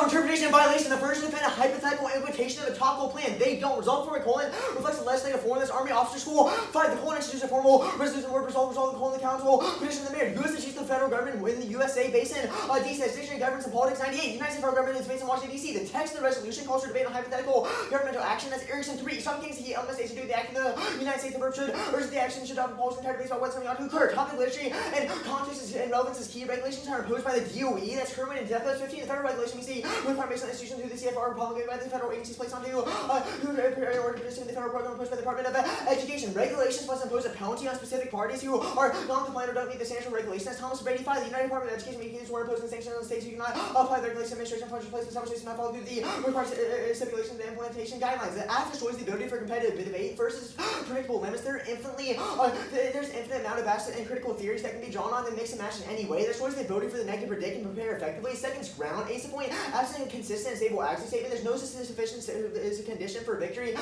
interpretation and violation. The first defendant hypothetical implication of a topical plan. They don't. Result for a colon reflects the legislative form. This Army Officer School. 5. The colon introduces a formal resolution word resolve the colon council. Petition of the mayor. U.S. chief of the federal government in the USA basin. D. Dictionary governments and politics. 98. United States federal government is based in Washington D.C. The text of the resolution calls for debate on hypothetical governmental action. That's Erickson 3. Some things he elements to do with the act of the United States. The verb should urge the action should adopt a policy entirely based on what's something ought to occur. Topic literature and context and relevance is key. Regulations are imposed by the DOE. That's current in Definition 15. The federal regulation we see requirement based on institutions through the CFR promulgated by the federal agencies placed onto in order to participate in the federal program imposed by the Department of Education. Regulations must impose a penalty on specific parties who are non-compliant or don't meet the standards of regulation. As Thomas Brady 5, the United Department of Education mechanisms were imposing sanctions on the states who cannot apply the regulation administration function placed in some states not follow through the required stipulations and implementation guidelines. The act destroys the ability for competitive debate versus predictable limits. There's infinite amount of vast and critical theories that can be drawn on and mix and match in any way. That destroys the ability for the neck to predict and prepare effectively. Second's ground. Ace of point. Absent and consistent and stable action statement. There's no sufficient is a condition for victory.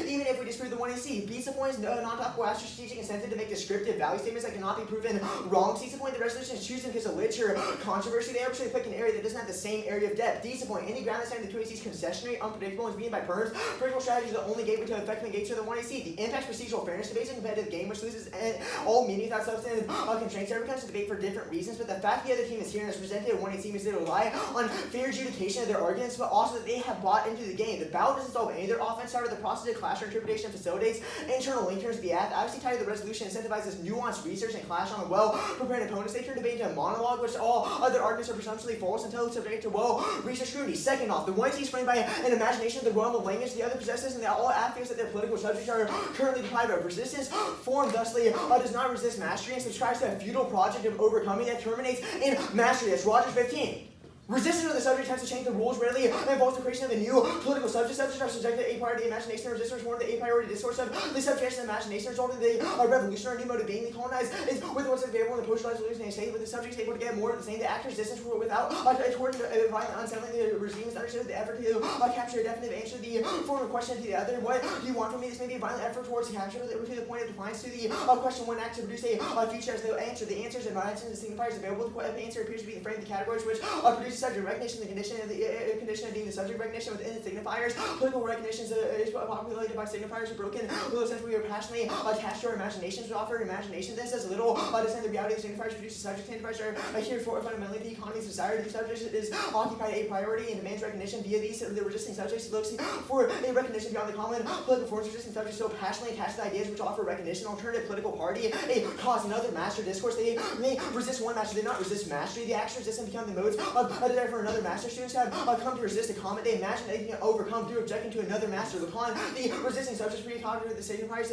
Even if we disprove the 1AC. B's of point is non-topical action strategic incentive to make descriptive value statements that cannot be proven wrong. C's of point. The resolution is chosen because of literature controversy. They arbitrarily pick an area that doesn't have the same area of depth. D's of point. Any ground that's the 2AC is concessionary, unpredictable, and is being by perms. Critical strategy is the only gateway to effectively engage to the 1AC. The impacts procedural fairness debates a competitive game which loses all meaning without substantive constraints. There becomes a debate for different reasons, but the fact the other team is here and is presented at 1AC means they rely on fair adjudication of their arguments, but also that they have bought into the game. The ballot doesn't solve any of their offense, however, the process of classroom interpretation facilitates internal link terms of the act. Obviously, tied to the resolution incentivizes nuanced research and clash on well-prepared opponents. They turn debate into a monologue, which all other arguments are presumptuously false until it's subject to well-researched scrutiny. Second off, the 1AC is framed by an imagination of the realm of language the other possesses, and that all aspects that their political subjects are currently deprived of. Resistance formed thusly does not resist mastery and subscribes to a futile project of overcoming that terminates in mastery. That's Rogers 15. Resistance of the subject tends to change the rules rarely involves the creation of a new political subject. Subjects are subjected to a priority imagination. Resistance form the a priority discourse of the subjugation of imagination resulting in the revolution or new mode of being. The colonized is with what's available in the post-colonial state, with the subjects able to get more of the same. The actor's resistance without toward violent unsettling the regime is understood. The effort to capture a definite answer. The form of question to the other. What do you want from me? This may be a violent effort towards capture to the point of defiance to the question one act to produce a future as the answer. The answers and the signifiers available. The answer appears to be the frame of the categories which produces subject recognition. The condition of being the subject recognition within the signifiers. Political recognition is populated by signifiers who broken with a sense we are passionately attached to our imaginations. We offer imagination. This as little descend the reality of signifiers produces subject. Signifiers are here for fundamentally the economy's desire to the subject is occupied a priority and demands recognition via these. The resisting subjects looks for a recognition beyond the common political forms. Resisting subjects so passionately attached to the ideas which offer recognition. Alternative political party a cause another master discourse. They may resist one master. They not resist mastery. The acts resistant become the modes of desire for another master. Students have come to resist a comment. They imagine they can overcome through objecting to another master. Upon the resisting subjects pre-cognitive the signifiers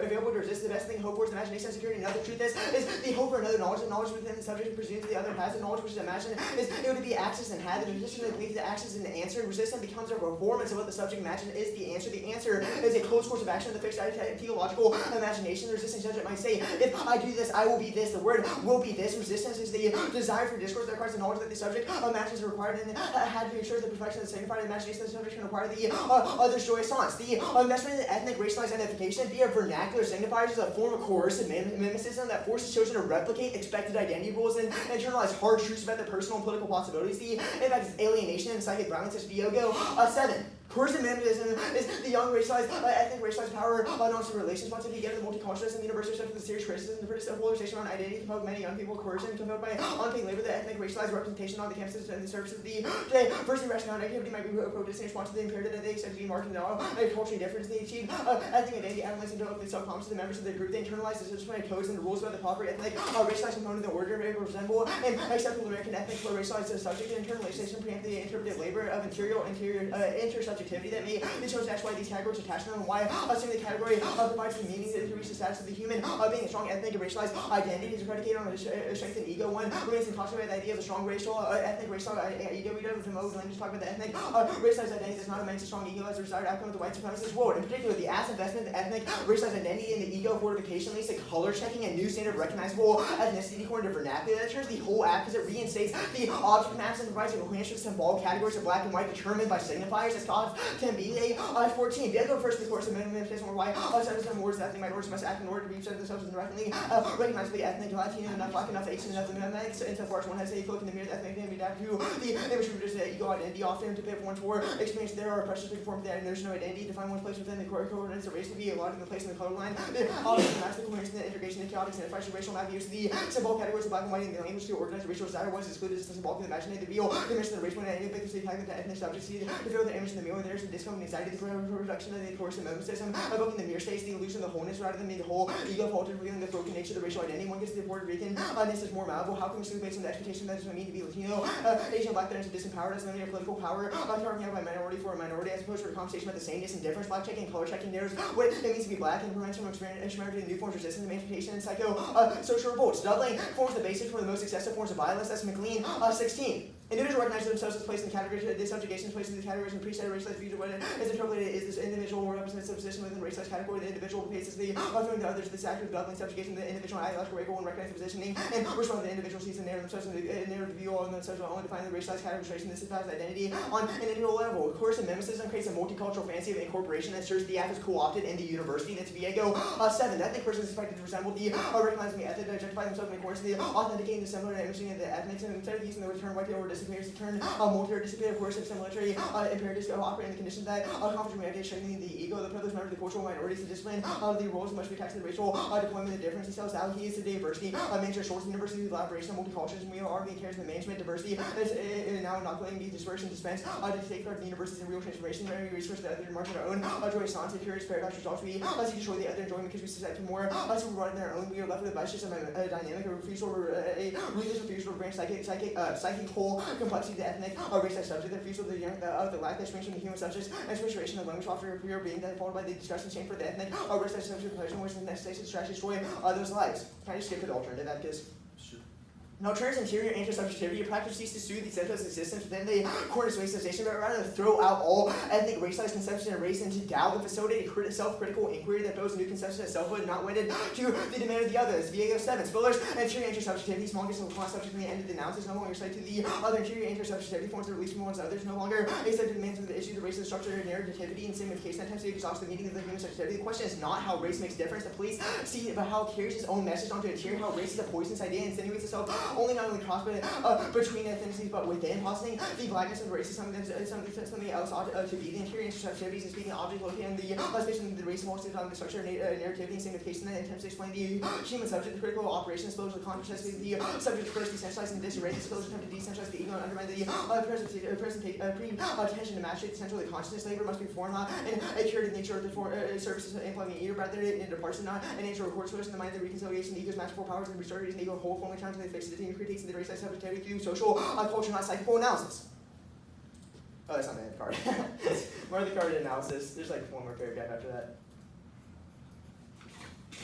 available to resist the best thing hope for is imagination and security. Another truth is the hope for another knowledge. The knowledge within the subject presumes that the other has the knowledge which is imagined is able to be accessed and had. The resistance to belief the access is the answer. Resistance becomes a performance of what the subject imagined is the answer. The answer is a closed course of action of the fixed theological imagination. The resisting subject might say, if I do this, I will be this. The word will be this. Resistance is the desire for discourse that requires the knowledge that the subject imagines required and had to ensure the perfection of the signified imagination that the subject can acquire the other's joyous science. The investment in ethnic racialized identification via vernacular signifiers is a form of coercive mimicism that forces children to replicate expected identity rules and internalize hard truths about their personal and political possibilities. The impact is alienation and psychic violence as Viogo 7. Coercive mimicism is the young racialized, ethnic racialized power non-social relations once together the multiculturalists and the universal stuff of the serious criticism, the British polarization around identity compelled many young people coercion compelled by unpaid labor, the ethnic racialized representation on the campuses and the services of the day. First irrational activity might be protesting in response to the imperative that they accept to be marked in all culturally difference. They achieve ethnic identity, analyze and develop the self-confidence of the members of the group. They internalize the disciplinary codes and the rules about the proper ethnic racialized component of the order may resemble and acceptable American ethnic racialized subject. And internalization preempt the interpretive labor of intersubjectivity that may it shows that's why these categories attach to them and why assuming the category provides the meaning to reach the status of the human being a strong ethnic and racialized identity is predicated on a strength and ego. One remains in contact with the idea of a strong racial, ethnic racial ego. We don't have to language talk about the ethnic racialized identity does not immense a strong ego as a desired outcome of the white supremacist world. In particular, the ass investment in the ethnic racialized identity and the ego fortification leads to color checking and new standard of recognizable ethnicity according to vernacular. That turns the whole act because it reinstates the object maps and provides a coherence with symbolic categories of black and white determined by signifiers. That's off can be a 14. The other first in the course of manifestation or why some words ethnic minorities must act in order to be accepted themselves directly recognizably ethnic, Latino, enough black enough, Asian enough, insofar as one has a look in the mirror, ethnic identity adapt to the image of just ego identity, often to pay for one's war experience. There are pressures to conform to that notion of identity, to find one's place within the coordinates of race, to be allowed in the place in the color line. Obviously, match the coherence and the integration and chaotic and fresh racial map use the symbol categories of black and white in the language to organize the racial desire was excluded as the symbolic and imaginative, the real dimension of the race when any ambiguously tagged into ethnic subjects to feel the image in the mirror. There's the discomfort and anxiety, the production of the coercive moment system, evoking the mirror states, the illusion of the wholeness rather than the whole ego faltered, revealing the broken nature of the racial identity. One gets the Puerto Rican, this is more malleable. How can we sleep based on the expectation that it's going to mean to be Latino, Asian, black, that is disempowered as linear political power, carving out by minority for a minority, as opposed to a conversation about the sameness and difference, black checking, color checking, there's what it means to be black, and prevents from experimenting new forms of resistance, emancipation, and social revolts. Dudley forms the basis for the most excessive forms of violence. That's McLean, 16. Individuals recognize themselves as placed in categories, this subjugation is placed in the categories and preset racialized views of what is interpreted is this individual represents a position within the racialized category. The individual faces the feeling to others, this act of doubling subjugation, the individual ideological label and recognized positioning, and respond to the individual sees and narrative themselves in the narrative view on themselves only defining the racialized categorization. This implies identity on an individual level. Of course, mimetism creates a multicultural fantasy of incorporation that ensures the app is co-opted in the university. That's Viego 7. Ethnic persons expected to resemble the recognizing the ethnic, identify themselves in accordance with the authenticating the similar imaging of the ethnics, and instead of using the term white or disappears, the term multidisciplinary coercive similary imperatives to operate in the conditions that conflict humanity is strengthening the ego. The privileged member of the cultural minorities to discipline the roles must be taxed the racial deployment of difference. He tells how he is the diversity manager shorts the university collaboration of multiculturalism. We are being cares of the management diversity is now not going to be dispersed and dispensed to safeguard the universities in real transformation. Very resource the other market our own joy sans and curious paradox results. We destroy the other enjoyment because we suspect more to run their own. We are left with a vicious dynamic, a refusal or a ruthless refusal to bring psychic whole complexity to ethnic race as subject, the refusal of the lack that springs from the human subjects, and situation of language offer a pure being that followed by the discussion chain for the ethnic race as subject of pleasure, which is the next stage to strategy destroy those lives. Can I just skip to the alternative? That because now, turns interior anti-subjectivity, your practice ceases to soothe the centralist existence within the corners of racialization, but rather throw out all ethnic racialized conception and race into doubt and facilitate a self-critical inquiry that builds new conceptions of selfhood not wedded to the demand of the others. Viego 7. Spoilers, interior anti-subjectivity, smallest and class subject from the end of the analysis, no longer cited to the other interior anti-subjectivity forms that release from one's others, no longer accept the demands of the issue, the racist structure, narrativity, and signification that tends to exhaust the meaning of the human subjectivity. The question is not how race makes difference, the police see but how it carries its own message onto interior, how race is a poisonous idea and insinuates itself only not only cross between ethnicities but within, positing the blackness of the race is something else ought to be. The interior subjectivities and speaking object located in the space of the race most on the structure, narrativity, and signification that attempts to explain the human subject, the critical operation, explosion of consciousness, the subject first decentralized and disarray, the explosion attempt to decentralize the ego and undermine the pretension to match it, central the consciousness. Labor must be formed in a curative nature of the services implementing either rather in departs and not an nature of court source in the mind of the reconciliation, the ego's magical powers and restore the ego whole, only trying to fix the critiques and the race subjectivity through social culture, not psychical analysis. Oh, that's not the end card. More of the card analysis. There's like one more paragraph after that.